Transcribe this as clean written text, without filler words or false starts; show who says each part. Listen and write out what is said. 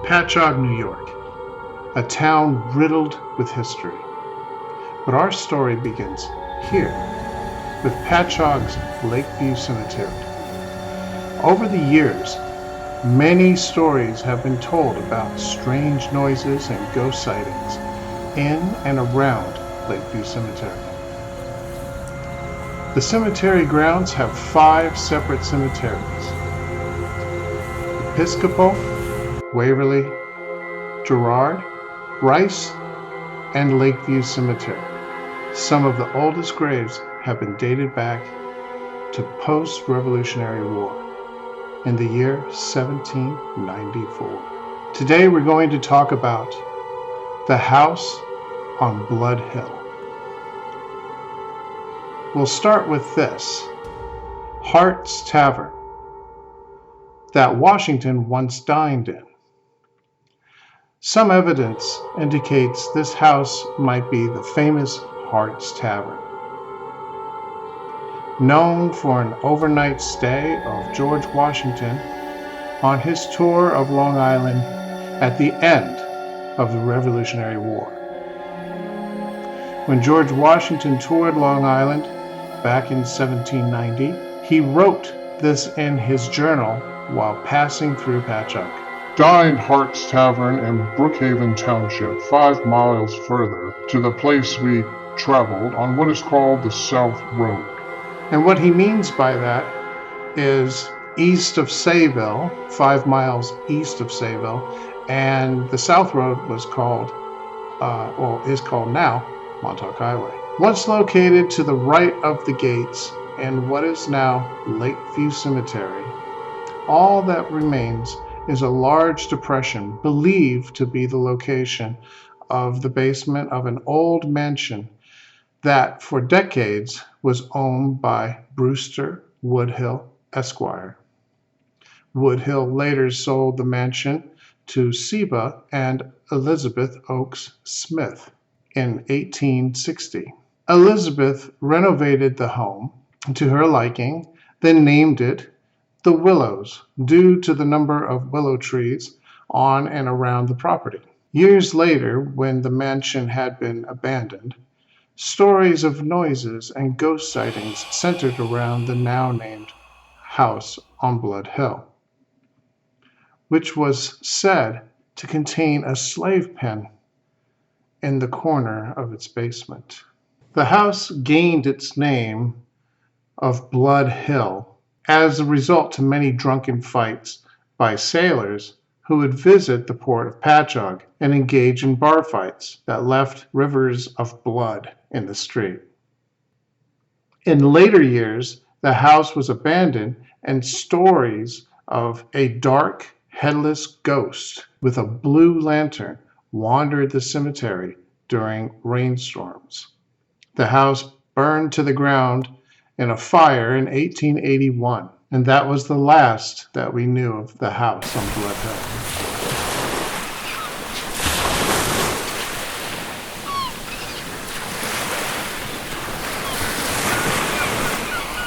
Speaker 1: Patchogue, New York, a town riddled with history. But our story begins here, with Patchogue's Lakeview Cemetery. Over the years, many stories have been told about strange noises and ghost sightings in and around Lakeview Cemetery. The cemetery grounds have 5 separate cemeteries: Episcopal, Waverly, Girard, Rice, and Lakeview Cemetery. Some of the oldest graves have been dated back to post-Revolutionary War in the year 1794. Today we're going to talk about the house on Blood Hill. We'll start with this: Hart's Tavern, that Washington once dined in. Some evidence indicates this house might be the famous Hart's Tavern, known for an overnight stay of George Washington on his tour of Long Island at the end of the Revolutionary War. When George Washington toured Long Island back in 1790, he wrote this in his journal while passing through Patchogue.
Speaker 2: Dined Hart's Tavern in Brookhaven Township, 5 miles further to the place we traveled on what is called the South Road.
Speaker 1: And what he means by that is east of Sayville, 5 miles east of Sayville, and the South Road was called, is called now, Montauk Highway. Once located to the right of the gates in what is now Lakeview Cemetery, all that remains is a large depression believed to be the location of the basement of an old mansion that for decades was owned by Brewster Woodhill, Esquire. Woodhill later sold the mansion to Seba and Elizabeth Oakes Smith in 1860. Elizabeth renovated the home to her liking, then named it the Willows, due to the number of willow trees on and around the property. Years later, when the mansion had been abandoned, stories of noises and ghost sightings centered around the now named house on Blood Hill, which was said to contain a slave pen in the corner of its basement. The house gained its name of Blood Hill as a result to many drunken fights by sailors who would visit the port of Patchogue and engage in bar fights that left rivers of blood in the street. In later years, the house was abandoned and stories of a dark, headless ghost with a blue lantern wandered the cemetery during rainstorms. The house burned to the ground in a fire in 1881, and that was the last that we knew of the house on Blood Hill.